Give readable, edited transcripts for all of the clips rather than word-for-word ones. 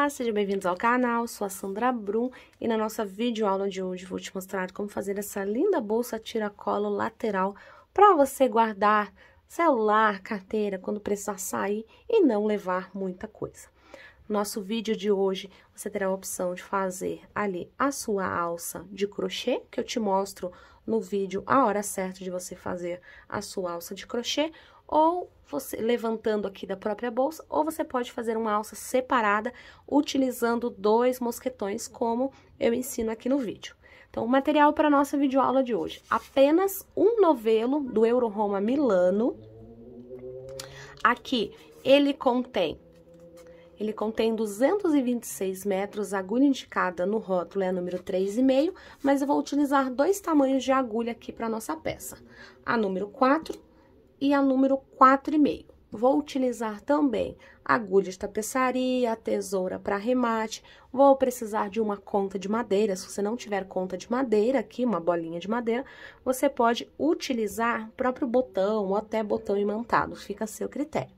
Olá, sejam bem-vindos ao canal, sou a Sandra Brum e na nossa videoaula de hoje vou te mostrar como fazer essa linda bolsa tiracolo lateral para você guardar celular, carteira, quando precisar sair e não levar muita coisa. Nosso vídeo de hoje, você terá a opção de fazer ali a sua alça de crochê, que eu te mostro no vídeo a hora certa de você fazer a sua alça de crochê, ou você levantando aqui da própria bolsa, ou você pode fazer uma alça separada utilizando 2 mosquetões, como eu ensino aqui no vídeo. Então, o material para a nossa videoaula de hoje, apenas um novelo do Euroroma Milano. Aqui, ele contém 226 metros, a agulha indicada no rótulo é a número 3,5, mas eu vou utilizar 2 tamanhos de agulha aqui para nossa peça, a número 4 e a número 4,5. Vou utilizar também agulha de tapeçaria, a tesoura para remate, vou precisar de uma conta de madeira. Se você não tiver conta de madeira aqui, uma bolinha de madeira, você pode utilizar o próprio botão ou até botão imantado, fica a seu critério.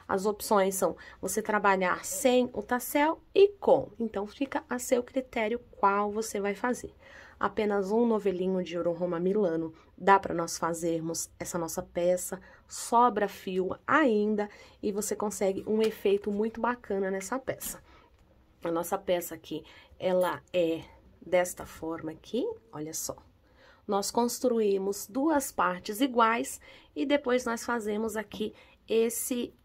As opções são você trabalhar sem o tassel e com, então fica a seu critério qual você vai fazer. Apenas um novelinho de Euroroma Milano dá para nós fazermos essa nossa peça, sobra fio ainda e você consegue um efeito muito bacana nessa peça. A nossa peça aqui, ela é desta forma aqui, olha só. Nós construímos 2 partes iguais e depois nós fazemos aqui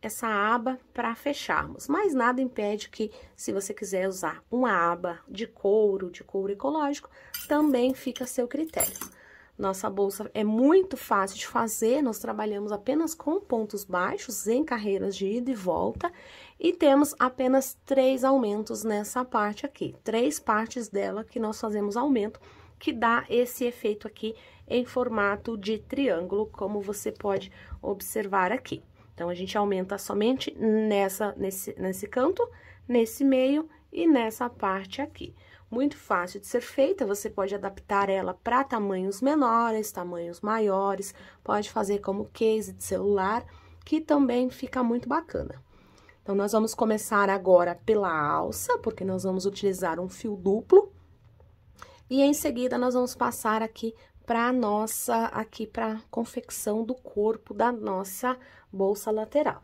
essa aba para fecharmos, mas nada impede que, se você quiser usar uma aba de couro ecológico, também fica a seu critério. Nossa bolsa é muito fácil de fazer, nós trabalhamos apenas com pontos baixos em carreiras de ida e volta e temos apenas 3 aumentos nessa parte aqui, 3 partes dela que nós fazemos aumento, que dá esse efeito aqui em formato de triângulo, como você pode observar aqui. Então, a gente aumenta somente nesse canto, nesse meio e nessa parte aqui. Muito fácil de ser feita, você pode adaptar ela para tamanhos menores, tamanhos maiores, pode fazer como case de celular, que também fica muito bacana. Então, nós vamos começar agora pela alça, porque nós vamos utilizar um fio duplo. E em seguida, nós vamos passar aqui para para confecção do corpo da nossa bolsa lateral.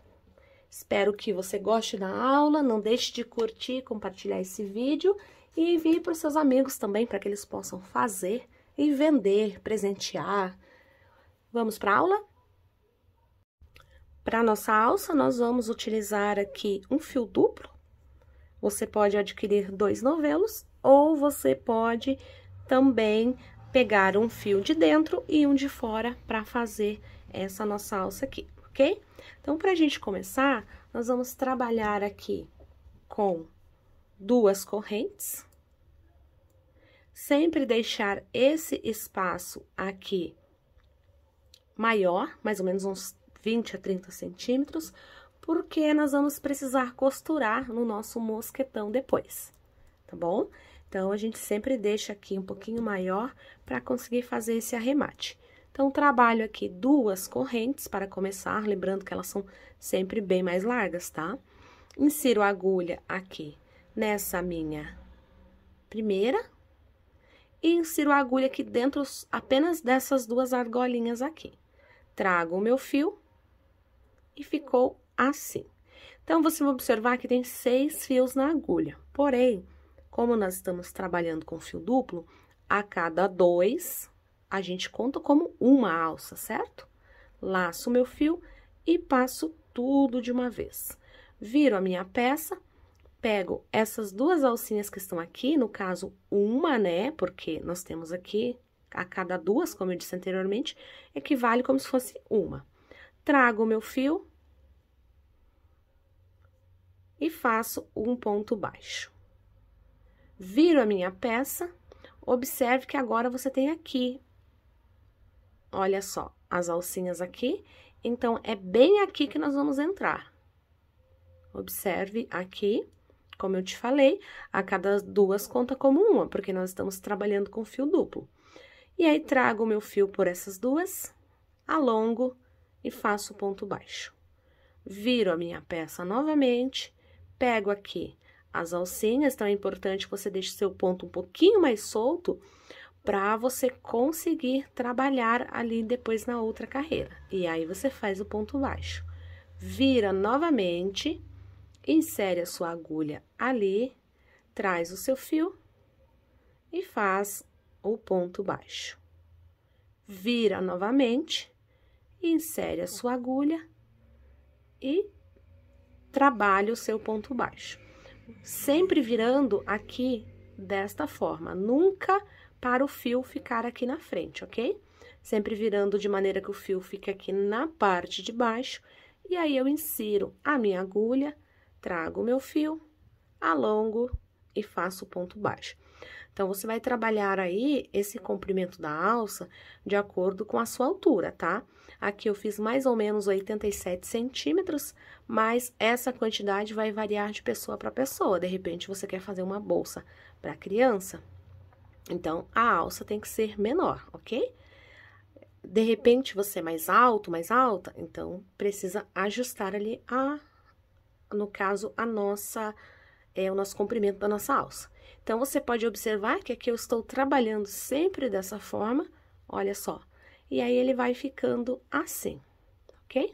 Espero que você goste da aula, não deixe de curtir, compartilhar esse vídeo e envie para os seus amigos também, para que eles possam fazer e vender, presentear. Vamos para a aula? Para a nossa alça, nós vamos utilizar aqui um fio duplo. Você pode adquirir 2 novelos ou você pode também pegar um fio de dentro e um de fora para fazer essa nossa alça aqui, ok? Então, para a gente começar, nós vamos trabalhar aqui com 2 correntes. Sempre deixar esse espaço aqui maior, mais ou menos uns 20 a 30 centímetros, porque nós vamos precisar costurar no nosso mosquetão depois, tá bom? Então, a gente sempre deixa aqui um pouquinho maior para conseguir fazer esse arremate. Então, trabalho aqui 2 correntes para começar, lembrando que elas são sempre bem mais largas, tá? Insiro a agulha aqui nessa minha primeira e insiro a agulha aqui dentro apenas dessas 2 argolinhas aqui. Trago o meu fio e ficou assim. Então, você vai observar que tem 6 fios na agulha, porém, como nós estamos trabalhando com fio duplo, a cada 2, a gente conta como uma alça, certo? Laço o meu fio e passo tudo de uma vez. Viro a minha peça, pego essas 2 alcinhas que estão aqui, no caso, uma, né? Porque nós temos aqui, a cada 2, como eu disse anteriormente, equivale como se fosse uma. Trago o meu fio e faço um ponto baixo. Viro a minha peça, observe que agora você tem aqui, olha só, as alcinhas aqui, então, é bem aqui que nós vamos entrar. Observe aqui, como eu te falei, a cada 2 conta como uma, porque nós estamos trabalhando com fio duplo. E aí, trago o meu fio por essas 2, alongo e faço o ponto baixo. Viro a minha peça novamente, pego aqui as alcinhas, então é importante que você deixe seu ponto um pouquinho mais solto para você conseguir trabalhar ali depois na outra carreira. E aí, você faz o ponto baixo. Vira novamente, insere a sua agulha ali, traz o seu fio e faz o ponto baixo. Vira novamente, insere a sua agulha e trabalha o seu ponto baixo. Sempre virando aqui desta forma, nunca para o fio ficar aqui na frente, ok? Sempre virando de maneira que o fio fique aqui na parte de baixo, e aí eu insiro a minha agulha, trago o meu fio, alongo e faço o ponto baixo. Então, você vai trabalhar aí esse comprimento da alça de acordo com a sua altura, tá? Aqui eu fiz mais ou menos 87 centímetros, mas essa quantidade vai variar de pessoa para pessoa. De repente, você quer fazer uma bolsa para criança, então, a alça tem que ser menor, ok? De repente, você é mais alto, mais alta, então, precisa ajustar ali no caso, o nosso comprimento da nossa alça. Então, você pode observar que aqui eu estou trabalhando sempre dessa forma, olha só. E aí, ele vai ficando assim, ok?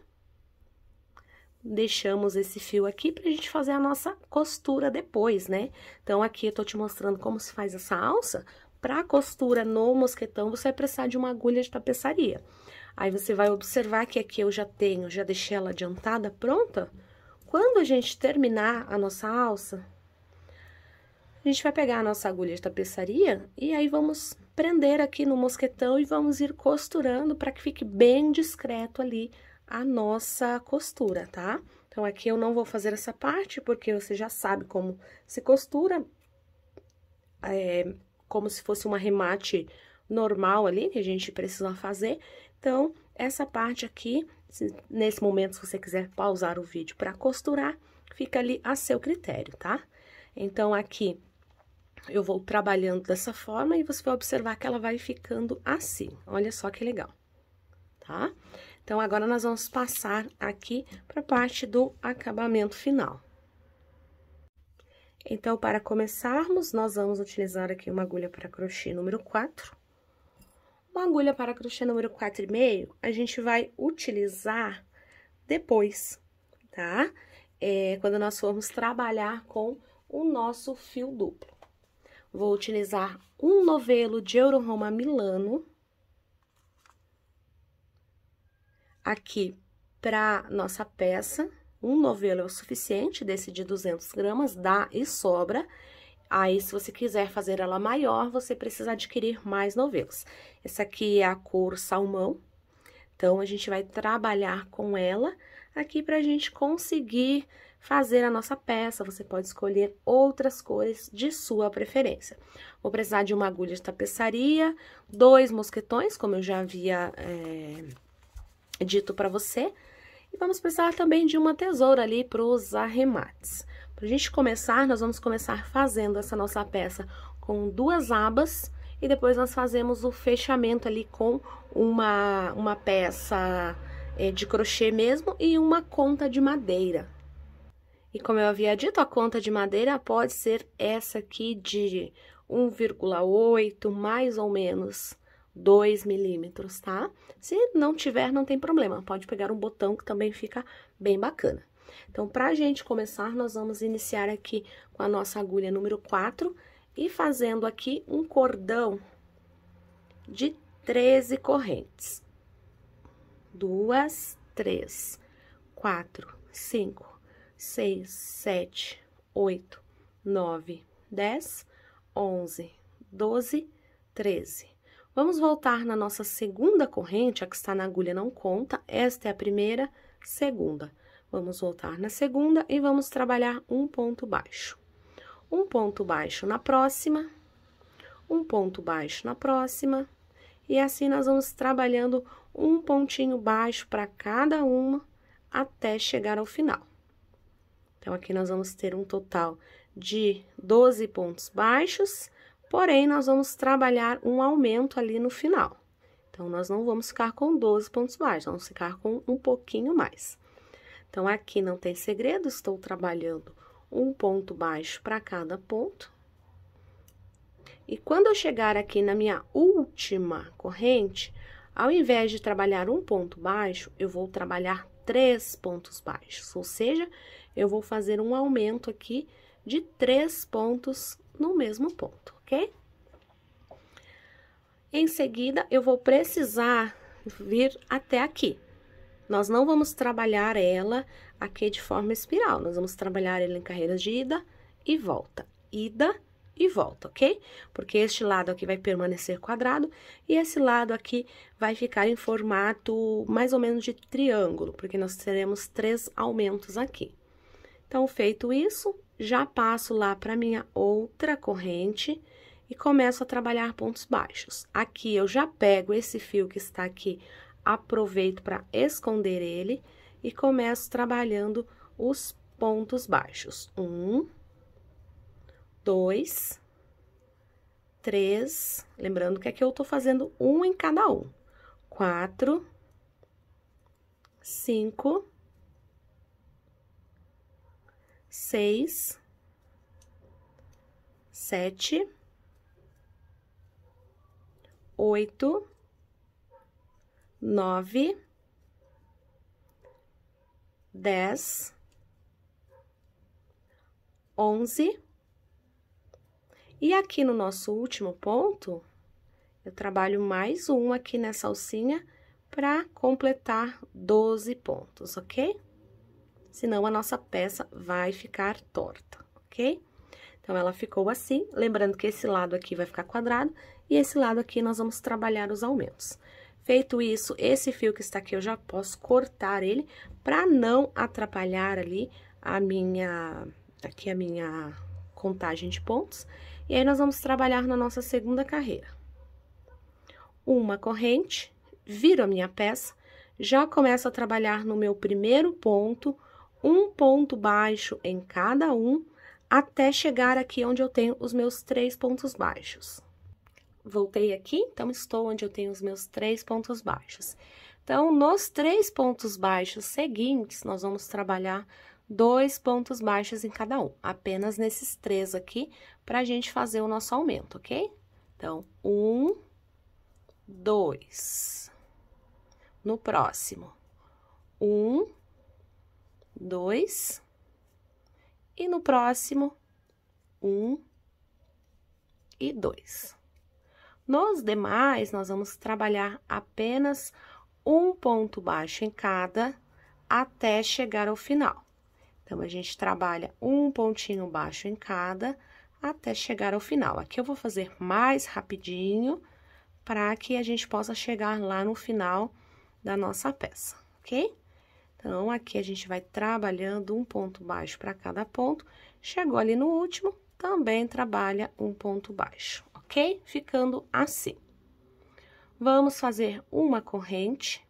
Deixamos esse fio aqui pra gente fazer a nossa costura depois, né? Então, aqui eu tô te mostrando como se faz essa alça. Pra costura no mosquetão, você vai precisar de uma agulha de tapeçaria. Aí, você vai observar que aqui eu já deixei ela adiantada, pronta. Quando a gente terminar a nossa alça, a gente vai pegar a nossa agulha de tapeçaria e aí vamos prender aqui no mosquetão e vamos ir costurando para que fique bem discreto ali a nossa costura, tá? Então, aqui eu não vou fazer essa parte, porque você já sabe como se costura, como se fosse um arremate normal ali, que a gente precisa fazer. Então, essa parte aqui, nesse momento, se você quiser pausar o vídeo para costurar, fica ali a seu critério, tá? Então, aqui, eu vou trabalhando dessa forma e você vai observar que ela vai ficando assim. Olha só que legal, tá? Então, agora, nós vamos passar aqui para a parte do acabamento final. Então, para começarmos, nós vamos utilizar aqui uma agulha para crochê número 4. Uma agulha para crochê número 4,5, a gente vai utilizar depois, tá? Quando nós formos trabalhar com o nosso fio duplo. Vou utilizar um novelo de Euro-Roma Milano. Aqui, para nossa peça, um novelo é o suficiente, desse de 200 gramas, dá e sobra. Aí, se você quiser fazer ela maior, você precisa adquirir mais novelos. Essa aqui é a cor salmão, então, a gente vai trabalhar com ela aqui pra gente conseguir fazer a nossa peça. Você pode escolher outras cores de sua preferência. Vou precisar de uma agulha de tapeçaria, 2 mosquetões, como eu já havia dito pra você. E vamos precisar também de uma tesoura ali para os arremates. Pra gente começar, nós vamos começar fazendo essa nossa peça com 2 abas e depois nós fazemos o fechamento ali com uma peça de crochê mesmo e uma conta de madeira. E como eu havia dito, a conta de madeira pode ser essa aqui de 1,8, mais ou menos 2 milímetros, tá? Se não tiver, não tem problema, pode pegar um botão que também fica bem bacana. Então, pra gente começar, nós vamos iniciar aqui com a nossa agulha número 4 e fazendo aqui um cordão de 13 correntes. 2, 3, 4, 5, 6, 7, 8, 9, 10, 11, 12, 13. Vamos voltar na nossa segunda corrente, a que está na agulha não conta, esta é a primeira, segunda. Vamos voltar na segunda e vamos trabalhar um ponto baixo. Um ponto baixo na próxima, um ponto baixo na próxima, e assim nós vamos trabalhando um pontinho baixo para cada uma até chegar ao final. Então, aqui nós vamos ter um total de 12 pontos baixos, porém, nós vamos trabalhar um aumento ali no final. Então, nós não vamos ficar com 12 pontos baixos, vamos ficar com um pouquinho mais. Então, aqui não tem segredo, estou trabalhando um ponto baixo para cada ponto. E quando eu chegar aqui na minha última corrente, ao invés de trabalhar um ponto baixo, eu vou trabalhar 3 pontos baixos, ou seja, eu vou fazer um aumento aqui de 3 pontos no mesmo ponto, ok? Em seguida, eu vou precisar vir até aqui. Nós não vamos trabalhar ela aqui de forma espiral, nós vamos trabalhar ela em carreiras de ida e volta, ok? Porque este lado aqui vai permanecer quadrado e esse lado aqui vai ficar em formato mais ou menos de triângulo, porque nós teremos 3 aumentos aqui. Então, feito isso, já passo lá para minha outra corrente e começo a trabalhar pontos baixos. Aqui, eu já pego esse fio que está aqui, aproveito para esconder ele e começo trabalhando os pontos baixos. 1, 2, 3, lembrando que aqui eu tô fazendo um em cada um. 4, 5, 6, 7, 8, 9, 10, 11. E aqui no nosso último ponto, eu trabalho mais um aqui nessa alcinha para completar 12 pontos, ok? Senão a nossa peça vai ficar torta, ok? Então, ela ficou assim, lembrando que esse lado aqui vai ficar quadrado e esse lado aqui nós vamos trabalhar os aumentos. Feito isso, esse fio que está aqui eu já posso cortar ele para não atrapalhar ali a minha contagem de pontos. E aí, nós vamos trabalhar na nossa segunda carreira. Uma corrente, viro a minha peça, já começo a trabalhar no meu primeiro ponto, um ponto baixo em cada um, até chegar aqui onde eu tenho os meus 3 pontos baixos. Voltei aqui, então, estou onde eu tenho os meus 3 pontos baixos. Então, nos 3 pontos baixos seguintes, nós vamos trabalhar 2 pontos baixos em cada um, apenas nesses 3 aqui, pra gente fazer o nosso aumento, ok? Então, 1, 2. No próximo, 1, 2. E no próximo, 1 e 2. Nos demais, nós vamos trabalhar apenas um ponto baixo em cada, até chegar ao final. Então, a gente trabalha um pontinho baixo em cada, até chegar ao final. Aqui eu vou fazer mais rapidinho, para que a gente possa chegar lá no final da nossa peça, ok? Então, aqui a gente vai trabalhando um ponto baixo para cada ponto. Chegou ali no último, também trabalha um ponto baixo, ok? Ficando assim. Vamos fazer uma corrente,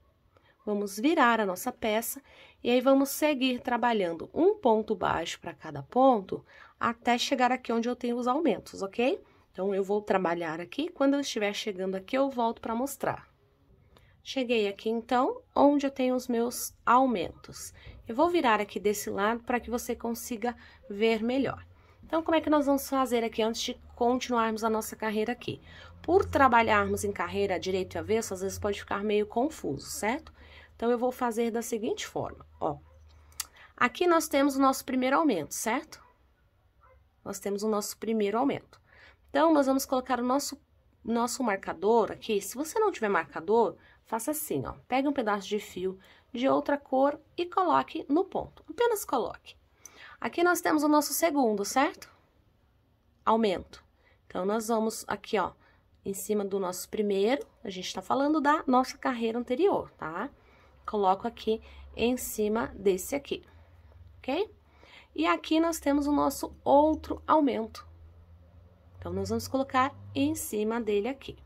vamos virar a nossa peça, e aí vamos seguir trabalhando um ponto baixo para cada ponto, até chegar aqui onde eu tenho os aumentos, ok? Então, eu vou trabalhar aqui, quando eu estiver chegando aqui, eu volto para mostrar. Cheguei aqui, então, onde eu tenho os meus aumentos. Eu vou virar aqui desse lado para que você consiga ver melhor. Então, como é que nós vamos fazer aqui antes de continuarmos a nossa carreira aqui? Por trabalharmos em carreira direito e avesso, às vezes pode ficar meio confuso, certo? Então, eu vou fazer da seguinte forma, ó. Aqui nós temos o nosso primeiro aumento, certo? Nós temos o nosso primeiro aumento. Então, nós vamos colocar o nosso marcador aqui. Se você não tiver marcador, faça assim, ó. Pegue um pedaço de fio de outra cor e coloque no ponto. Apenas coloque. Aqui nós temos o nosso segundo, certo? Aumento. Então, nós vamos aqui, ó, em cima do nosso primeiro, a gente tá falando da nossa carreira anterior, tá? Coloco aqui em cima desse aqui, ok? E aqui nós temos o nosso outro aumento. Então, nós vamos colocar em cima dele aqui.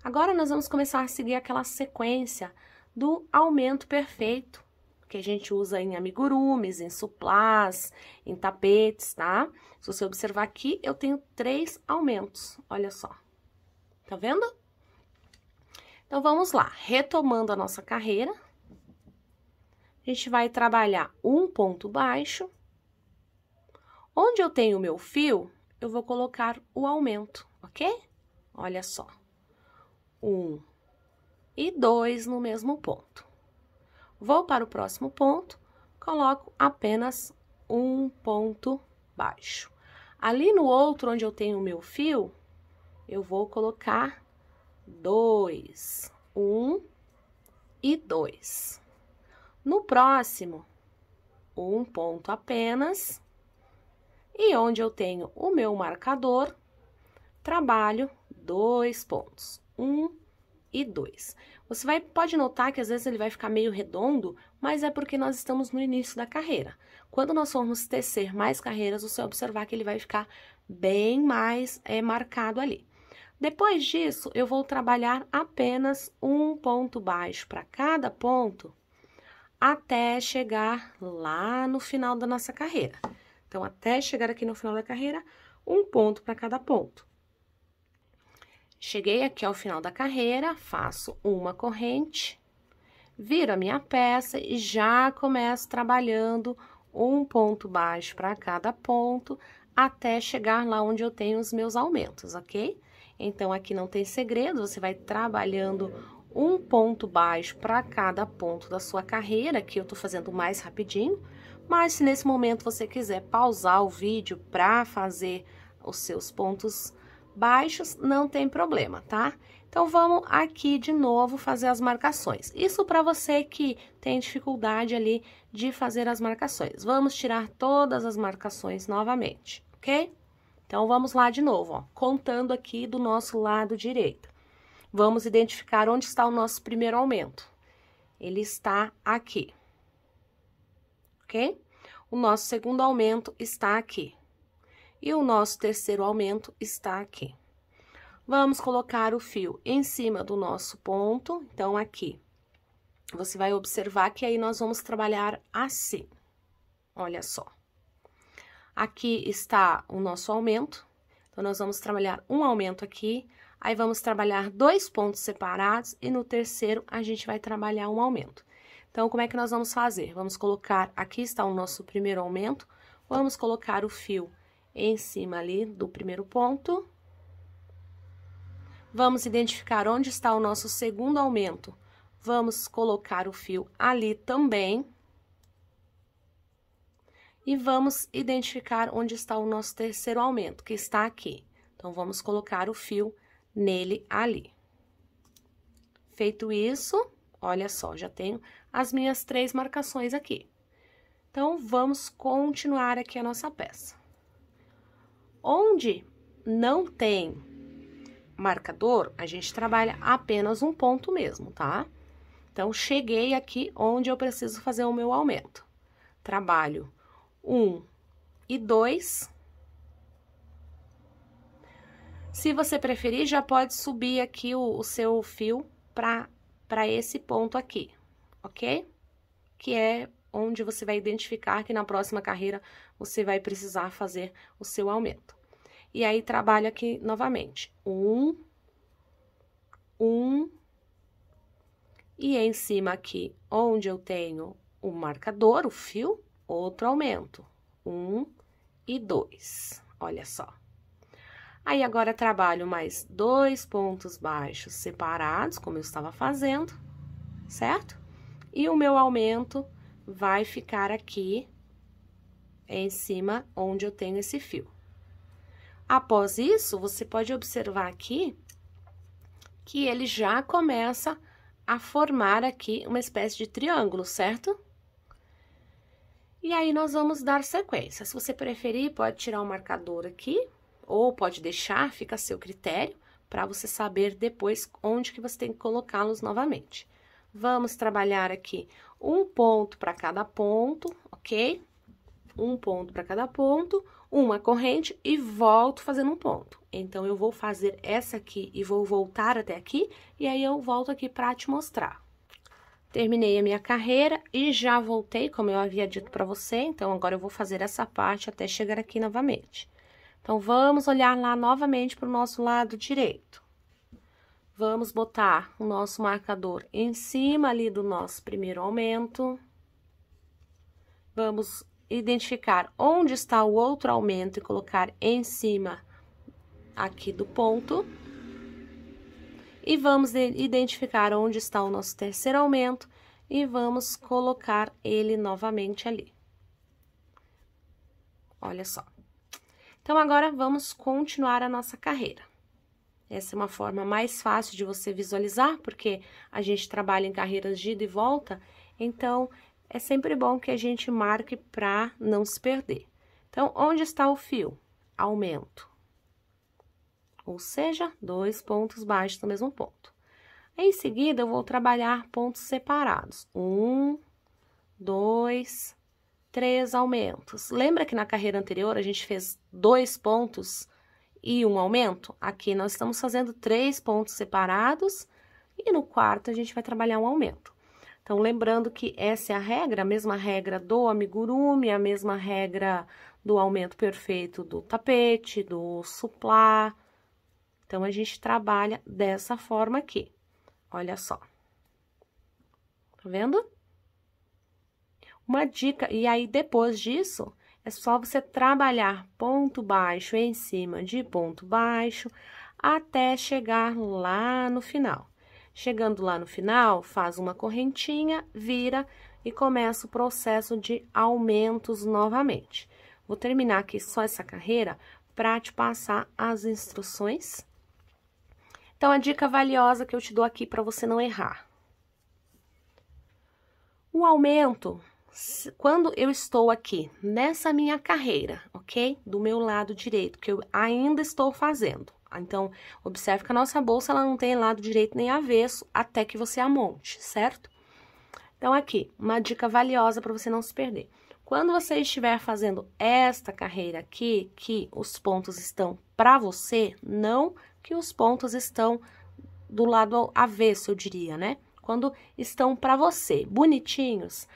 Agora, nós vamos começar a seguir aquela sequência do aumento perfeito, que a gente usa em amigurumis, em suplás, em tapetes, tá? Se você observar aqui, eu tenho 3 aumentos, olha só. Tá vendo? Então, vamos lá. Retomando a nossa carreira, a gente vai trabalhar um ponto baixo, Onde eu tenho o meu fio, eu vou colocar o aumento, ok? Olha só. 1 e 2 no mesmo ponto. Vou para o próximo ponto, coloco apenas um ponto baixo. Ali no outro, onde eu tenho o meu fio, eu vou colocar 2, 1 e 2. No próximo, um ponto apenas. E onde eu tenho o meu marcador, trabalho 2 pontos, 1 e 2. Você pode notar que às vezes ele vai ficar meio redondo, mas é porque nós estamos no início da carreira. Quando nós formos tecer mais carreiras, você vai observar que ele vai ficar bem mais marcado ali. Depois disso, eu vou trabalhar apenas um ponto baixo para cada ponto, até chegar lá no final da nossa carreira. Então, até chegar aqui no final da carreira, um ponto para cada ponto. Cheguei aqui ao final da carreira, faço uma corrente, viro a minha peça e já começo trabalhando um ponto baixo para cada ponto, até chegar lá onde eu tenho os meus aumentos, ok? Então, aqui não tem segredo, você vai trabalhando um ponto baixo para cada ponto da sua carreira, aqui eu tô fazendo mais rapidinho, mas se nesse momento você quiser pausar o vídeo para fazer os seus pontos baixos, não tem problema, tá? Então, vamos aqui de novo fazer as marcações. Isso para você que tem dificuldade ali de fazer as marcações. Vamos tirar todas as marcações novamente, ok? Então, vamos lá de novo, ó, contando aqui do nosso lado direito. Vamos identificar onde está o nosso primeiro aumento. Ele está aqui, ok? O nosso segundo aumento está aqui. E o nosso terceiro aumento está aqui. Vamos colocar o fio em cima do nosso ponto, então, aqui. Você vai observar que aí nós vamos trabalhar assim. Olha só. Aqui está o nosso aumento, então, nós vamos trabalhar um aumento aqui, aí vamos trabalhar 2 pontos separados e no terceiro a gente vai trabalhar um aumento. Então, como é que nós vamos fazer? Vamos colocar, aqui está o nosso primeiro aumento, vamos colocar o fio em cima ali do primeiro ponto. Vamos identificar onde está o nosso segundo aumento. Vamos colocar o fio ali também. E vamos identificar onde está o nosso terceiro aumento, que está aqui. Então, vamos colocar o fio nele ali. Feito isso, olha só, já tenho as minhas 3 marcações aqui. Então, vamos continuar aqui a nossa peça. Onde não tem marcador, a gente trabalha apenas um ponto mesmo, tá? Então, cheguei aqui onde eu preciso fazer o meu aumento. Trabalho 1 e 2. Se você preferir, já pode subir aqui o seu fio para esse ponto aqui, ok? Que é onde você vai identificar que na próxima carreira você vai precisar fazer o seu aumento. E aí, trabalho aqui novamente. 1, e em cima aqui, onde eu tenho o marcador, o fio, outro aumento. 1 e 2, olha só. Aí, agora, trabalho mais 2 pontos baixos separados, como eu estava fazendo, certo? E o meu aumento vai ficar aqui em cima, onde eu tenho esse fio. Após isso, você pode observar aqui que ele já começa a formar aqui uma espécie de triângulo, certo? E aí, nós vamos dar sequência. Se você preferir, pode tirar o marcador aqui, ou pode deixar, fica a seu critério, para você saber depois onde que você tem que colocá-los novamente. Vamos trabalhar aqui um ponto para cada ponto, ok? Um ponto para cada ponto, uma corrente e volto fazendo um ponto. Então, eu vou fazer essa aqui e vou voltar até aqui, e aí eu volto aqui para te mostrar. Terminei a minha carreira e já voltei, como eu havia dito para você, então, agora eu vou fazer essa parte até chegar aqui novamente. Então, vamos olhar lá novamente para o nosso lado direito. Vamos botar o nosso marcador em cima ali do nosso primeiro aumento. Vamos identificar onde está o outro aumento e colocar em cima aqui do ponto. E vamos identificar onde está o nosso terceiro aumento e vamos colocar ele novamente ali. Olha só. Então, agora, vamos continuar a nossa carreira. Essa é uma forma mais fácil de você visualizar, porque a gente trabalha em carreiras de ida e volta, então, é sempre bom que a gente marque para não se perder. Então, onde está o fio? Aumento. Ou seja, 2 pontos baixos no mesmo ponto. Em seguida, eu vou trabalhar pontos separados. 1, 2, 3 aumentos. Lembra que na carreira anterior a gente fez 2 pontos e 1 aumento? Aqui nós estamos fazendo 3 pontos separados e no quarto a gente vai trabalhar um aumento. Então, lembrando que essa é a regra, a mesma regra do amigurumi, a mesma regra do aumento perfeito do tapete, do suplá. Então, a gente trabalha dessa forma aqui. Olha só. Tá vendo? Uma dica, e aí depois disso, é só você trabalhar ponto baixo em cima de ponto baixo, até chegar lá no final. Chegando lá no final, faz uma correntinha, vira e começa o processo de aumentos novamente. Vou terminar aqui só essa carreira para te passar as instruções. Então, a dica valiosa que eu te dou aqui para você não errar. O aumento, quando eu estou aqui nessa minha carreira, ok? Do meu lado direito, que eu ainda estou fazendo. Então, observe que a nossa bolsa ela não tem lado direito nem avesso até que você a monte, certo? Então, aqui, uma dica valiosa para você não se perder. Quando você estiver fazendo esta carreira aqui, que os pontos estão para você, não que os pontos estão do lado avesso, eu diria, né? Quando estão para você, bonitinhos,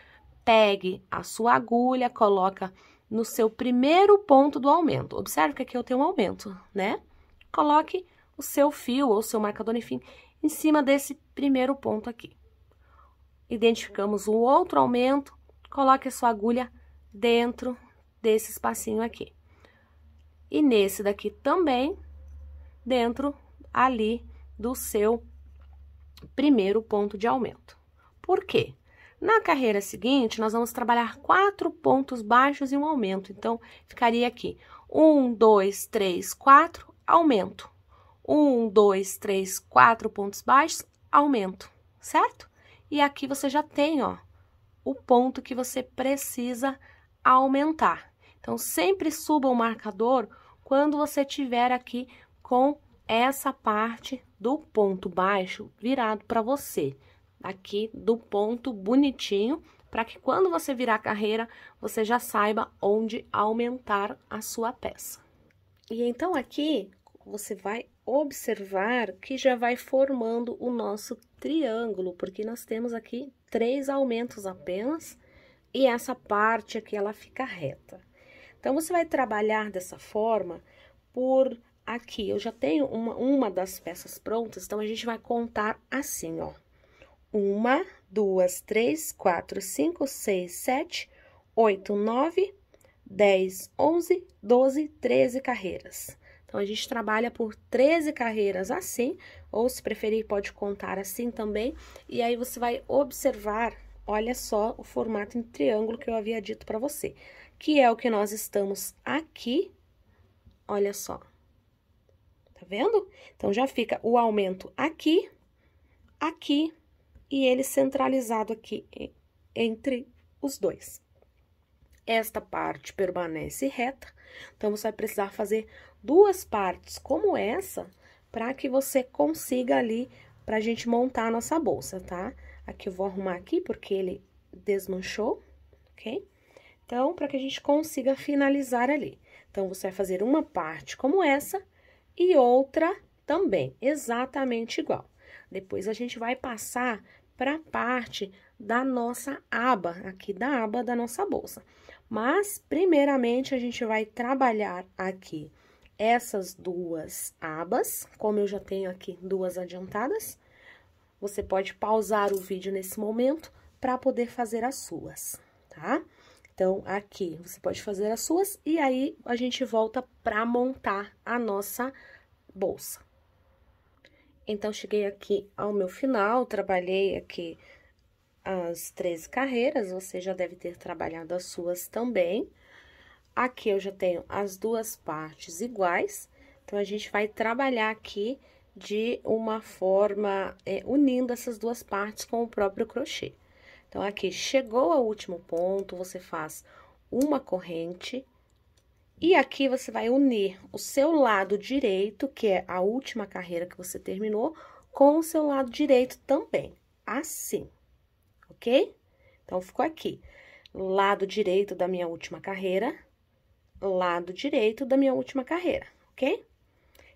pegue a sua agulha, coloca no seu primeiro ponto do aumento. Observe que aqui eu tenho um aumento, né? Coloque o seu fio ou o seu marcador, enfim, em cima desse primeiro ponto aqui. Identificamos um outro aumento, coloque a sua agulha dentro desse espacinho aqui. E nesse daqui também, dentro ali do seu primeiro ponto de aumento. Por quê? Na carreira seguinte, nós vamos trabalhar 4 pontos baixos e um aumento. Então, ficaria aqui 1, 2, 3, 4, aumento. 1, 2, 3, 4 pontos baixos, aumento, certo? E aqui você já tem, ó, o ponto que você precisa aumentar. Então, sempre suba o marcador quando você tiver aqui com essa parte do ponto baixo virado para você. Aqui do ponto bonitinho, para que quando você virar a carreira, você já saiba onde aumentar a sua peça. E então, aqui, você vai observar que já vai formando o nosso triângulo, porque nós temos aqui 3 aumentos apenas, e essa parte aqui, ela fica reta. Então, você vai trabalhar dessa forma por aqui. Eu já tenho uma das peças prontas, então, a gente vai contar assim, ó. 1, 2, 3, 4, 5, 6, 7, 8, 9, 10, 11, 12, 13 carreiras. Então, a gente trabalha por 13 carreiras assim, ou se preferir, pode contar assim também. E aí, você vai observar, olha só, o formato em triângulo que eu havia dito para você, que é o que nós estamos aqui, olha só. Tá vendo? Então, já fica o aumento aqui, aqui, e ele centralizado aqui entre os dois. Esta parte permanece reta, então, você vai precisar fazer 2 partes como essa, para que você consiga ali, pra gente montar a nossa bolsa, tá? Aqui eu vou arrumar aqui, porque ele desmanchou, ok? Então, para que a gente consiga finalizar ali. Então, você vai fazer uma parte como essa e outra também, exatamente igual. Depois, a gente vai passar para a parte da nossa aba, aqui da aba da nossa bolsa. Mas, primeiramente, a gente vai trabalhar aqui essas 2 abas, como eu já tenho aqui 2 adiantadas. Você pode pausar o vídeo nesse momento para poder fazer as suas, tá? Então, aqui você pode fazer as suas e aí a gente volta para montar a nossa bolsa. Então, cheguei aqui ao meu final, trabalhei aqui as 13 carreiras, você já deve ter trabalhado as suas também. Aqui eu já tenho as duas partes iguais, então a gente vai trabalhar aqui de uma forma unindo essas duas partes com o próprio crochê. Então, aqui chegou ao último ponto, você faz uma corrente e aqui você vai unir o seu lado direito, que é a última carreira que você terminou, com o seu lado direito também, assim, ok? Então, ficou aqui, lado direito da minha última carreira, lado direito da minha última carreira, ok?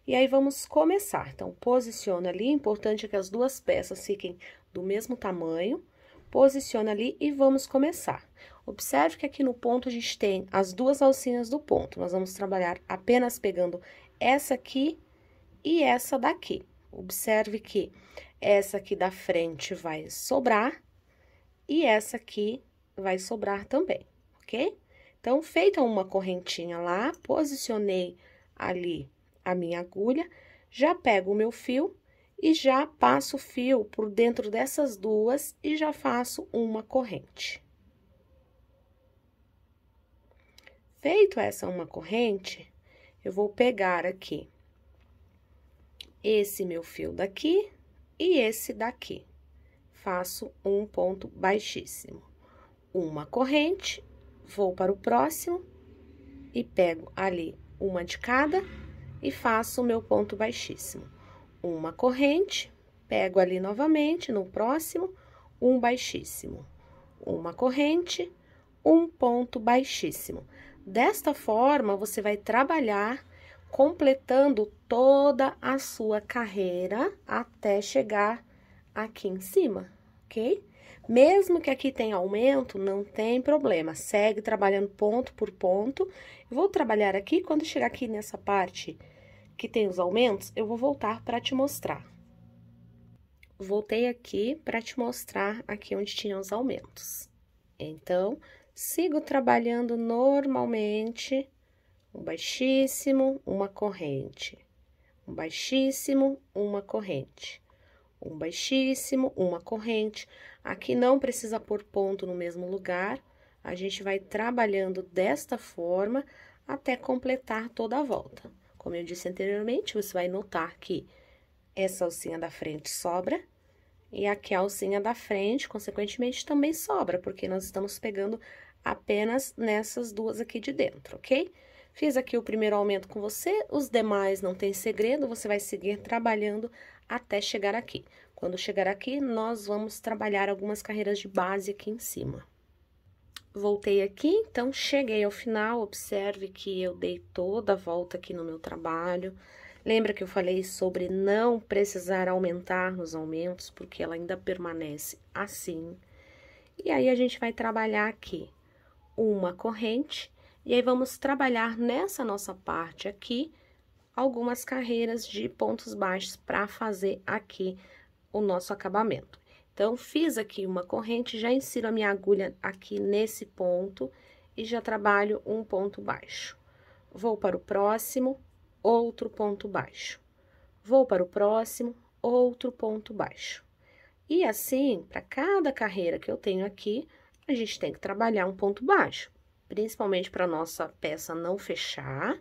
E aí, vamos começar. Então, posiciona ali, importante é que as duas peças fiquem do mesmo tamanho, posiciona ali e vamos começar. Observe que aqui no ponto a gente tem as duas alcinhas do ponto. Nós vamos trabalhar apenas pegando essa aqui e essa daqui. Observe que essa aqui da frente vai sobrar e essa aqui vai sobrar também, ok? Então, feita uma correntinha lá, posicionei ali a minha agulha, já pego o meu fio e já passo o fio por dentro dessas duas e já faço uma corrente. Feito essa uma corrente, eu vou pegar aqui esse meu fio daqui e esse daqui. Faço um ponto baixíssimo. Uma corrente, vou para o próximo e pego ali uma de cada e faço o meu ponto baixíssimo. Uma corrente, pego ali novamente no próximo, um baixíssimo. Uma corrente, um ponto baixíssimo. Desta forma, você vai trabalhar completando toda a sua carreira até chegar aqui em cima, ok? Mesmo que aqui tenha aumento, não tem problema, segue trabalhando ponto por ponto. Eu vou trabalhar aqui, quando chegar aqui nessa parte que tem os aumentos, eu vou voltar para te mostrar. Voltei aqui para te mostrar aqui onde tinha os aumentos. Então, sigo trabalhando normalmente, um baixíssimo, uma corrente. Um baixíssimo, uma corrente. Um baixíssimo, uma corrente. Aqui não precisa pôr ponto no mesmo lugar, a gente vai trabalhando desta forma até completar toda a volta. Como eu disse anteriormente, você vai notar que essa alcinha da frente sobra e aqui a alcinha da frente, consequentemente, também sobra, porque nós estamos pegando apenas nessas duas aqui de dentro, ok? Fiz aqui o primeiro aumento com você, os demais não tem segredo, você vai seguir trabalhando até chegar aqui. Quando chegar aqui, nós vamos trabalhar algumas carreiras de base aqui em cima. Voltei aqui, então, cheguei ao final, observe que eu dei toda a volta aqui no meu trabalho. Lembra que eu falei sobre não precisar aumentar nos aumentos, porque ela ainda permanece assim. E aí, a gente vai trabalhar aqui uma corrente, e aí vamos trabalhar nessa nossa parte aqui, algumas carreiras de pontos baixos para fazer aqui o nosso acabamento. Então, fiz aqui uma corrente, já insiro a minha agulha aqui nesse ponto e já trabalho um ponto baixo. Vou para o próximo, outro ponto baixo. Vou para o próximo, outro ponto baixo. E assim, para cada carreira que eu tenho aqui, a gente tem que trabalhar um ponto baixo, principalmente para nossa peça não fechar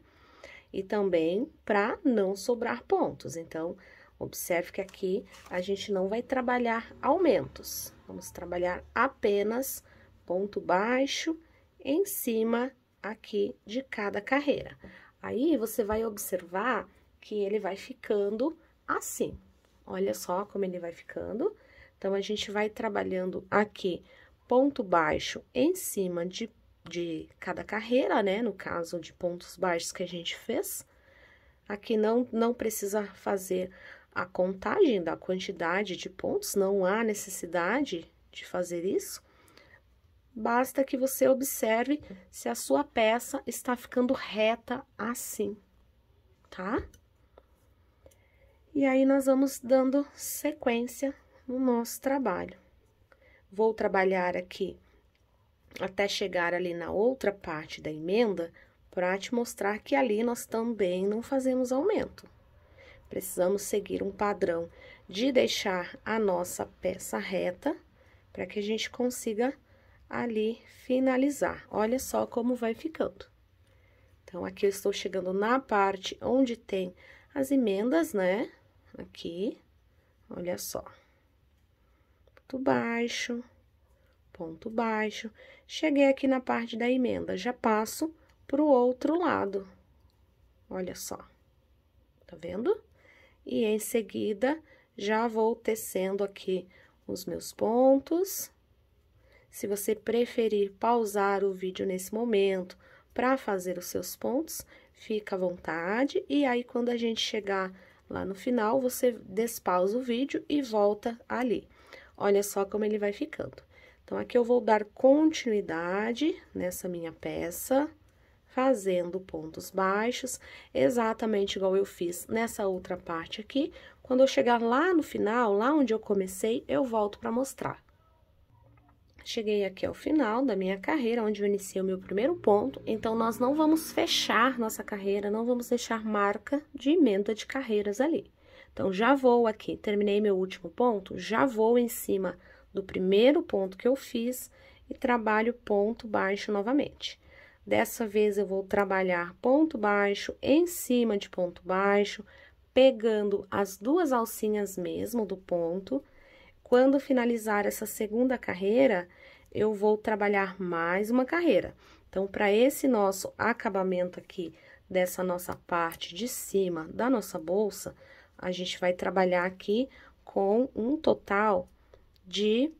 e também para não sobrar pontos. Então, observe que aqui a gente não vai trabalhar aumentos, vamos trabalhar apenas ponto baixo em cima aqui de cada carreira. Aí, você vai observar que ele vai ficando assim. Olha só como ele vai ficando. Então, a gente vai trabalhando aqui ponto baixo em cima de cada carreira, né? No caso de pontos baixos que a gente fez. Aqui não precisa fazer a contagem da quantidade de pontos, não há necessidade de fazer isso. Basta que você observe se a sua peça está ficando reta assim, tá? E aí, nós vamos dando sequência no nosso trabalho. Vou trabalhar aqui até chegar ali na outra parte da emenda, para te mostrar que ali nós também não fazemos aumento. Precisamos seguir um padrão de deixar a nossa peça reta, para que a gente consiga ali finalizar. Olha só como vai ficando. Então, aqui eu estou chegando na parte onde tem as emendas, né? Aqui, olha só. Ponto baixo, ponto baixo. Cheguei aqui na parte da emenda, já passo pro outro lado. Olha só. Tá vendo? E em seguida, já vou tecendo aqui os meus pontos. Se você preferir pausar o vídeo nesse momento para fazer os seus pontos, fica à vontade. E aí, quando a gente chegar lá no final, você despausa o vídeo e volta ali. Olha só como ele vai ficando. Então, aqui eu vou dar continuidade nessa minha peça, fazendo pontos baixos, exatamente igual eu fiz nessa outra parte aqui. Quando eu chegar lá no final, lá onde eu comecei, eu volto para mostrar. Cheguei aqui ao final da minha carreira, onde eu iniciei o meu primeiro ponto, então, nós não vamos fechar nossa carreira, não vamos deixar marca de emenda de carreiras ali. Então, já vou aqui, terminei meu último ponto, já vou em cima do primeiro ponto que eu fiz e trabalho ponto baixo novamente. Dessa vez, eu vou trabalhar ponto baixo em cima de ponto baixo, pegando as duas alcinhas mesmo do ponto. Quando finalizar essa segunda carreira, eu vou trabalhar mais uma carreira. Então, para esse nosso acabamento aqui, dessa nossa parte de cima da nossa bolsa, a gente vai trabalhar aqui com um total de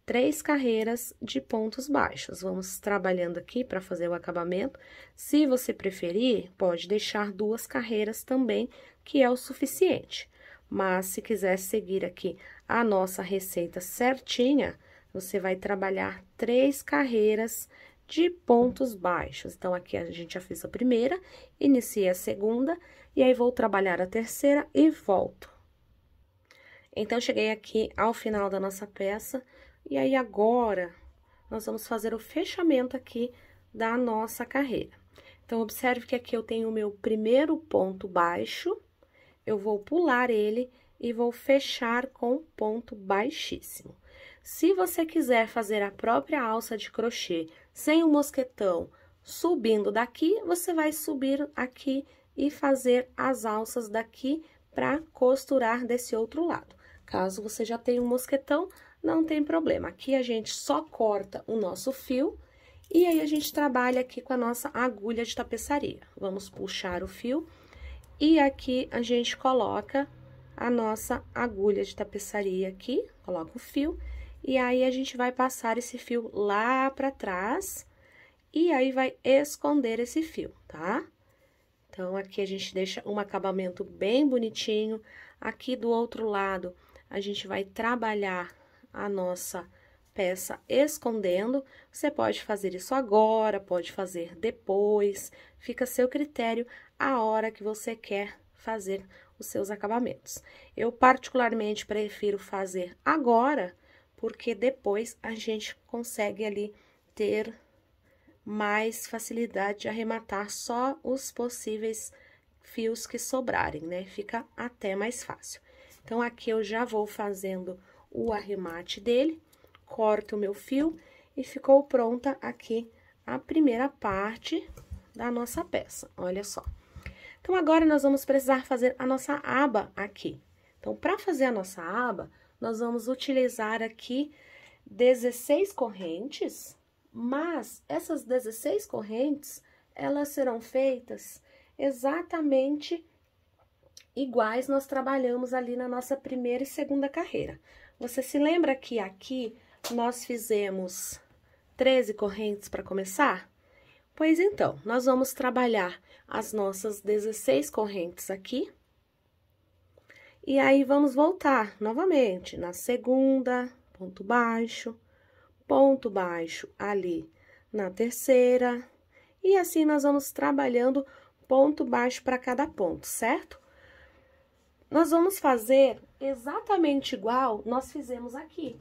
3 carreiras de pontos baixos. Vamos trabalhando aqui para fazer o acabamento. Se você preferir, pode deixar 2 carreiras também, que é o suficiente. Mas, se quiser seguir aqui a nossa receita certinha, você vai trabalhar 3 carreiras de pontos baixos. Então, aqui a gente já fez a primeira, iniciei a segunda, e aí vou trabalhar a terceira e volto. Então, cheguei aqui ao final da nossa peça, e aí agora, nós vamos fazer o fechamento aqui da nossa carreira. Então, observe que aqui eu tenho o meu primeiro ponto baixo, eu vou pular ele e vou fechar com ponto baixíssimo. Se você quiser fazer a própria alça de crochê sem o mosquetão subindo daqui, você vai subir aqui e fazer as alças daqui para costurar desse outro lado. Caso você já tenha um mosquetão, não tem problema. Aqui a gente só corta o nosso fio e aí a gente trabalha aqui com a nossa agulha de tapeçaria. Vamos puxar o fio e aqui a gente coloca a nossa agulha de tapeçaria aqui, coloca o fio, e aí a gente vai passar esse fio lá pra trás, e aí vai esconder esse fio, tá? Então, aqui a gente deixa um acabamento bem bonitinho. Aqui do outro lado, a gente vai trabalhar a nossa peça escondendo. Você pode fazer isso agora, pode fazer depois, fica a seu critério a hora que você quer fazer os seus acabamentos. Eu, particularmente, prefiro fazer agora, porque depois a gente consegue ali ter mais facilidade de arrematar só os possíveis fios que sobrarem, né? Fica até mais fácil. Então, aqui eu já vou fazendo o arremate dele, corto o meu fio e ficou pronta aqui a primeira parte da nossa peça, olha só. Então, agora, nós vamos precisar fazer a nossa aba aqui. Então, para fazer a nossa aba, nós vamos utilizar aqui 16 correntes, mas essas 16 correntes, elas serão feitas exatamente iguais nós trabalhamos ali na nossa primeira e segunda carreira. Você se lembra que aqui nós fizemos 13 correntes para começar? Pois então, nós vamos trabalhar as nossas 16 correntes aqui. E aí, vamos voltar novamente na segunda, ponto baixo ali na terceira. E assim, nós vamos trabalhando ponto baixo para cada ponto, certo? Nós vamos fazer exatamente igual nós fizemos aqui.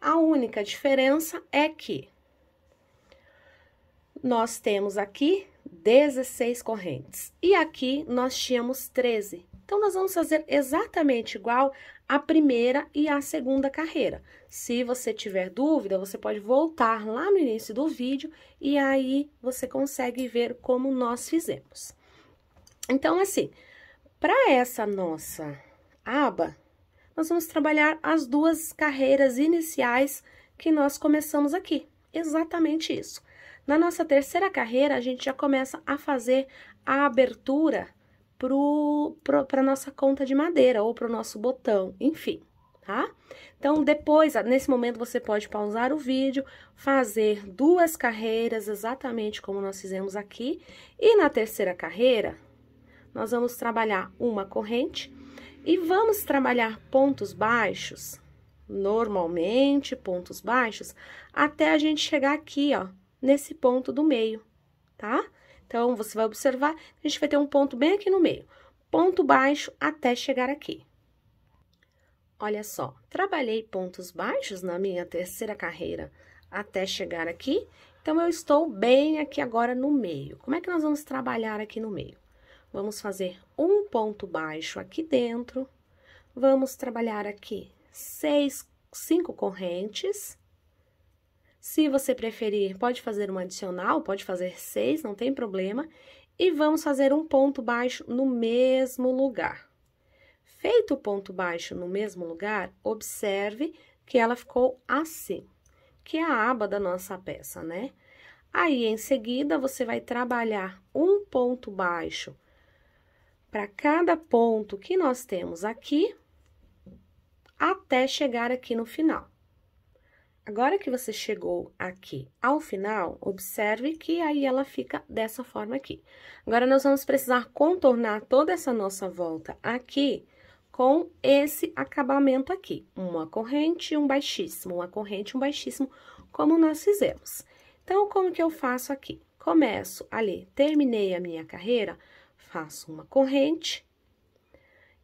A única diferença é que nós temos aqui 16 correntes. E aqui nós tínhamos 13. Então, nós vamos fazer exatamente igual a primeira e a segunda carreira. Se você tiver dúvida, você pode voltar lá no início do vídeo e aí você consegue ver como nós fizemos. Então, assim, para essa nossa aba, nós vamos trabalhar as duas carreiras iniciais que nós começamos aqui. Exatamente isso. Na nossa terceira carreira, a gente já começa a fazer a abertura para nossa conta de madeira ou para o nosso botão, enfim, tá? Então, depois, nesse momento, você pode pausar o vídeo, fazer duas carreiras, exatamente como nós fizemos aqui. E na terceira carreira, nós vamos trabalhar uma corrente e vamos trabalhar pontos baixos, normalmente pontos baixos, até a gente chegar aqui, ó, nesse ponto do meio, tá? Então, você vai observar, a gente vai ter um ponto bem aqui no meio, ponto baixo até chegar aqui. Olha só, trabalhei pontos baixos na minha terceira carreira até chegar aqui, então, eu estou bem aqui agora no meio. Como é que nós vamos trabalhar aqui no meio? Vamos fazer um ponto baixo aqui dentro, vamos trabalhar aqui 5 correntes. Se você preferir, pode fazer uma adicional, pode fazer 6, não tem problema. E vamos fazer um ponto baixo no mesmo lugar. Feito o ponto baixo no mesmo lugar, observe que ela ficou assim, que é a aba da nossa peça, né? Aí, em seguida, você vai trabalhar um ponto baixo para cada ponto que nós temos aqui, até chegar aqui no final. Agora que você chegou aqui ao final, observe que aí ela fica dessa forma aqui. Agora, nós vamos precisar contornar toda essa nossa volta aqui com esse acabamento aqui. Uma corrente e um baixíssimo, uma corrente e um baixíssimo, como nós fizemos. Então, como que eu faço aqui? Começo ali, terminei a minha carreira, faço uma corrente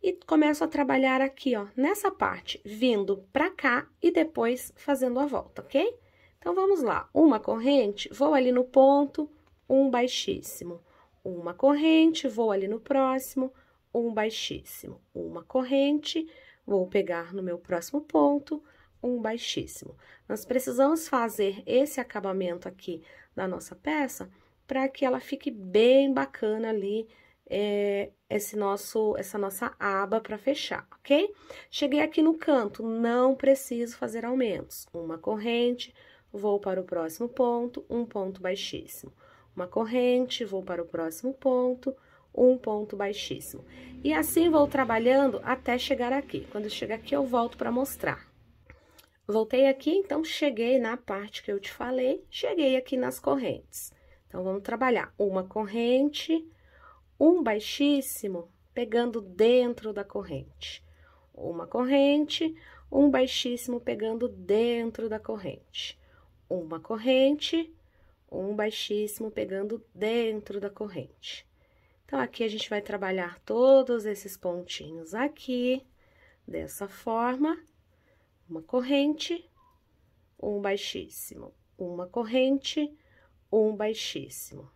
e começo a trabalhar aqui, ó, nessa parte, vindo pra cá e depois fazendo a volta, ok? Então, vamos lá. Uma corrente, vou ali no ponto, um baixíssimo. Uma corrente, vou ali no próximo, um baixíssimo. Uma corrente, vou pegar no meu próximo ponto, um baixíssimo. Nós precisamos fazer esse acabamento aqui da nossa peça para que ela fique bem bacana ali, essa nossa aba para fechar, ok? Cheguei aqui no canto, não preciso fazer aumentos. Uma corrente, vou para o próximo ponto, um ponto baixíssimo. Uma corrente, vou para o próximo ponto, um ponto baixíssimo. E assim vou trabalhando até chegar aqui. Quando chegar aqui, eu volto para mostrar. Voltei aqui, então, cheguei na parte que eu te falei, cheguei aqui nas correntes. Então, vamos trabalhar uma corrente, um baixíssimo, pegando dentro da corrente. Uma corrente, um baixíssimo, pegando dentro da corrente. Uma corrente, um baixíssimo, pegando dentro da corrente. Então, aqui a gente vai trabalhar todos esses pontinhos aqui, dessa forma. Uma corrente, um baixíssimo. Uma corrente, um baixíssimo.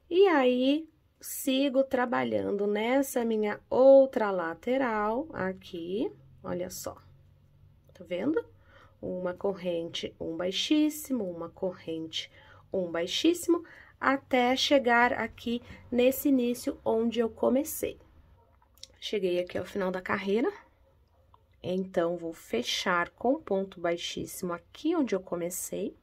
E aí, sigo trabalhando nessa minha outra lateral aqui, olha só, tá vendo? Uma corrente, um baixíssimo, uma corrente, um baixíssimo, até chegar aqui nesse início onde eu comecei. Cheguei aqui ao final da carreira, então, vou fechar com ponto baixíssimo aqui onde eu comecei.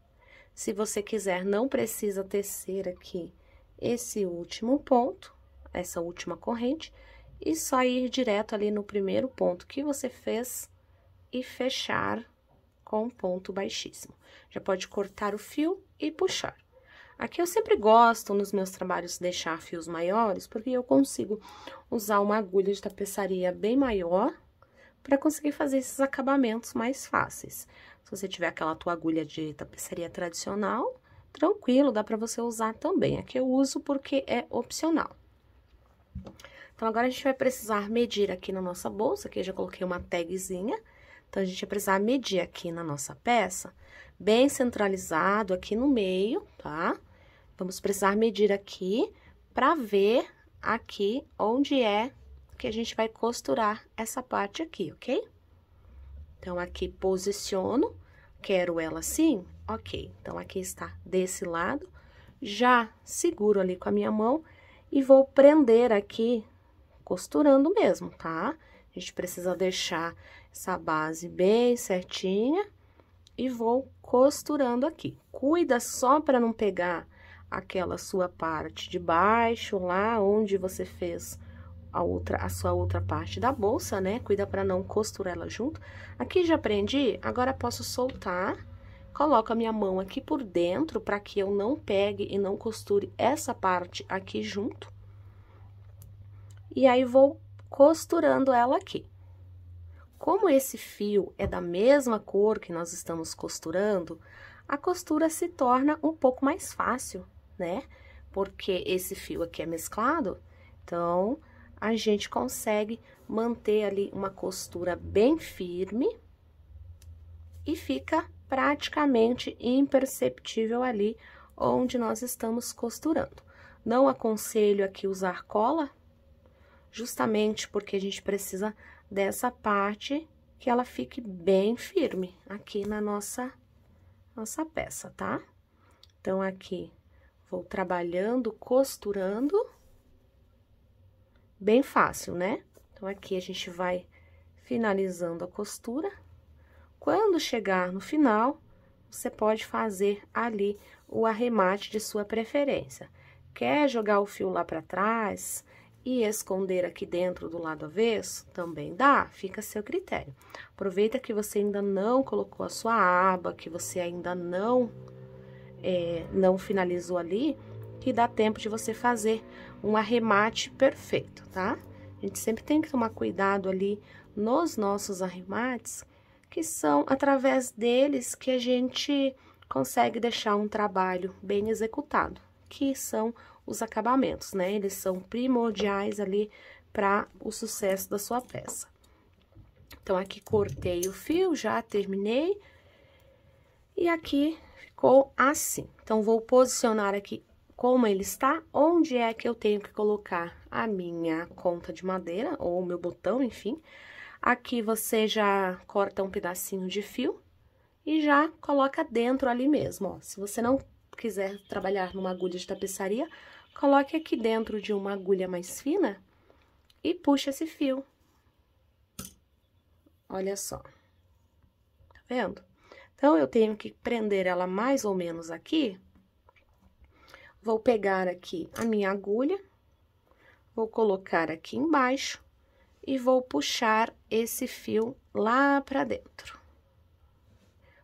Se você quiser, não precisa tecer aqui esse último ponto, essa última corrente, e só ir direto ali no primeiro ponto que você fez e fechar com ponto baixíssimo. Já pode cortar o fio e puxar. Aqui eu sempre gosto, nos meus trabalhos, deixar fios maiores, porque eu consigo usar uma agulha de tapeçaria bem maior para conseguir fazer esses acabamentos mais fáceis. Se você tiver aquela tua agulha de tapeçaria tradicional, tranquilo, dá para você usar também. Aqui eu uso porque é opcional. Então, agora a gente vai precisar medir aqui na nossa bolsa, aqui eu já coloquei uma tagzinha. Então, a gente vai precisar medir aqui na nossa peça, bem centralizado aqui no meio, tá? Vamos precisar medir aqui para ver aqui onde é que a gente vai costurar essa parte aqui, ok? Então, aqui posiciono, quero ela assim, ok. Então, aqui está desse lado, já seguro ali com a minha mão e vou prender aqui, costurando mesmo, tá? A gente precisa deixar essa base bem certinha e vou costurando aqui. Cuida só para não pegar aquela sua parte de baixo, lá onde você fez a sua outra parte da bolsa, né? Cuida para não costurar ela junto. Aqui já prendi, agora posso soltar. Coloco a minha mão aqui por dentro para que eu não pegue e não costure essa parte aqui junto. E aí, vou costurando ela aqui. Como esse fio é da mesma cor que nós estamos costurando, a costura se torna um pouco mais fácil, né? Porque esse fio aqui é mesclado, então, a gente consegue manter ali uma costura bem firme e fica praticamente imperceptível ali onde nós estamos costurando. Não aconselho aqui usar cola, justamente porque a gente precisa dessa parte que ela fique bem firme aqui na nossa peça, tá? Então, aqui, vou trabalhando, costurando, bem fácil, né? Então, aqui a gente vai finalizando a costura. Quando chegar no final, você pode fazer ali o arremate de sua preferência. Quer jogar o fio lá para trás e esconder aqui dentro do lado avesso? Também dá, fica a seu critério. Aproveita que você ainda não colocou a sua aba, que você ainda não finalizou ali, que dá tempo de você fazer um arremate perfeito, tá? A gente sempre tem que tomar cuidado ali nos nossos arremates, que são através deles que a gente consegue deixar um trabalho bem executado, que são os acabamentos, né? Eles são primordiais ali para o sucesso da sua peça. Então, aqui cortei o fio, já terminei, e aqui ficou assim. Então, vou posicionar aqui como ele está, onde é que eu tenho que colocar a minha conta de madeira, ou o meu botão, enfim. Aqui você já corta um pedacinho de fio e já coloca dentro ali mesmo, ó. Se você não quiser trabalhar numa agulha de tapeçaria, coloque aqui dentro de uma agulha mais fina e puxa esse fio. Olha só. Tá vendo? Então, eu tenho que prender ela mais ou menos aqui. Vou pegar aqui a minha agulha, vou colocar aqui embaixo e vou puxar esse fio lá pra dentro.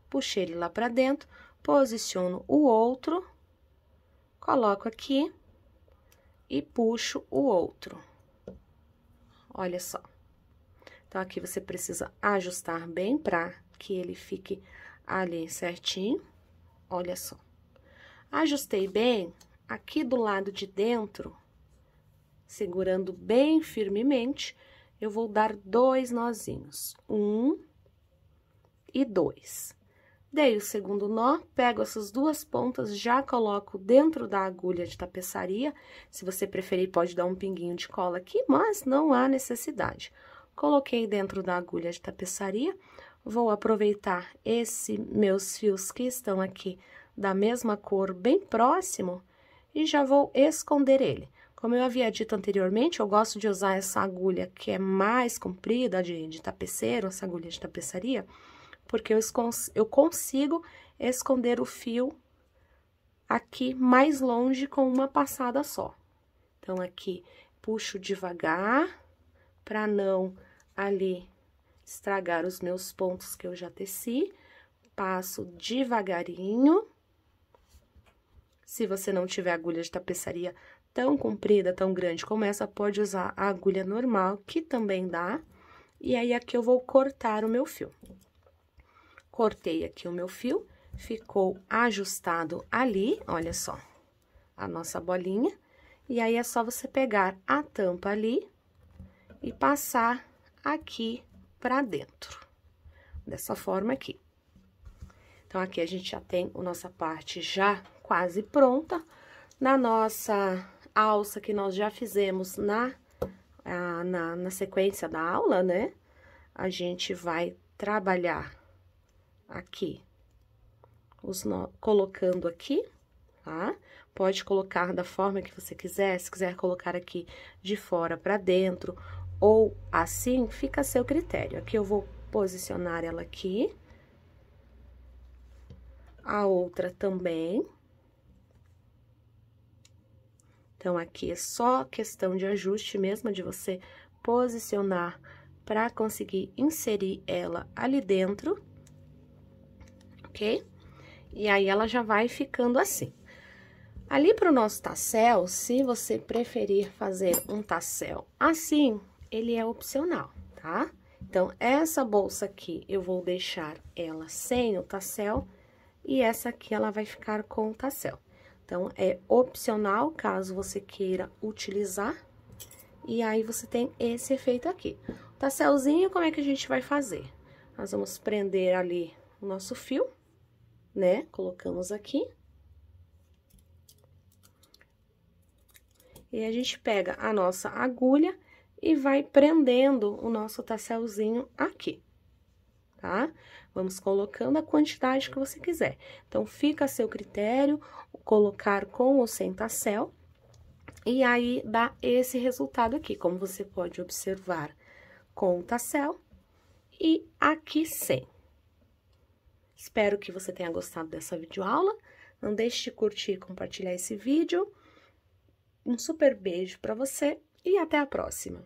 Puxei ele lá pra dentro, posiciono o outro, coloco aqui e puxo o outro. Olha só. Então, aqui você precisa ajustar bem pra que ele fique ali certinho. Olha só. Ajustei bem, aqui do lado de dentro, segurando bem firmemente, eu vou dar 2 nozinhos. 1 e 2. Dei o segundo nó, pego essas 2 pontas, já coloco dentro da agulha de tapeçaria. Se você preferir, pode dar um pinguinho de cola aqui, mas não há necessidade. Coloquei dentro da agulha de tapeçaria, vou aproveitar meus fios que estão aqui da mesma cor, bem próximo, e já vou esconder ele. Como eu havia dito anteriormente, eu gosto de usar essa agulha que é mais comprida, de tapeceiro, essa agulha de tapeçaria, porque eu consigo esconder o fio aqui mais longe com uma passada só. Então, aqui, puxo devagar, para não ali estragar os meus pontos que eu já teci, passo devagarinho. Se você não tiver agulha de tapeçaria tão comprida, tão grande como essa, pode usar a agulha normal, que também dá. E aí, aqui eu vou cortar o meu fio. Cortei aqui o meu fio, ficou ajustado ali, olha só, a nossa bolinha. E aí, é só você pegar a tampa ali e passar aqui pra dentro, dessa forma aqui. Então, aqui a gente já tem a nossa parte já quase pronta, Na nossa alça que nós já fizemos na sequência da aula, né? A gente vai trabalhar aqui, colocando aqui, tá? Pode colocar da forma que você quiser, se quiser colocar aqui de fora pra dentro, ou assim, fica a seu critério. Aqui eu vou posicionar ela aqui. A outra também. Então, aqui é só questão de ajuste mesmo, de você posicionar para conseguir inserir ela ali dentro, ok? E aí, ela já vai ficando assim. Ali pro nosso tassel, se você preferir fazer um tassel assim, ele é opcional, tá? Então, essa bolsa aqui, eu vou deixar ela sem o tassel, e essa aqui, ela vai ficar com o tassel. Então, é opcional, caso você queira utilizar. E aí, você tem esse efeito aqui. O tasselzinho, como é que a gente vai fazer? Nós vamos prender ali o nosso fio, né? Colocamos aqui. E a gente pega a nossa agulha e vai prendendo o nosso tasselzinho aqui, tá? Vamos colocando a quantidade que você quiser. Então, fica a seu critério colocar com ou sem tassel, e aí dá esse resultado aqui, como você pode observar, com o tassel e aqui sem. Espero que você tenha gostado dessa videoaula. Não deixe de curtir e compartilhar esse vídeo. Um super beijo para você e até a próxima!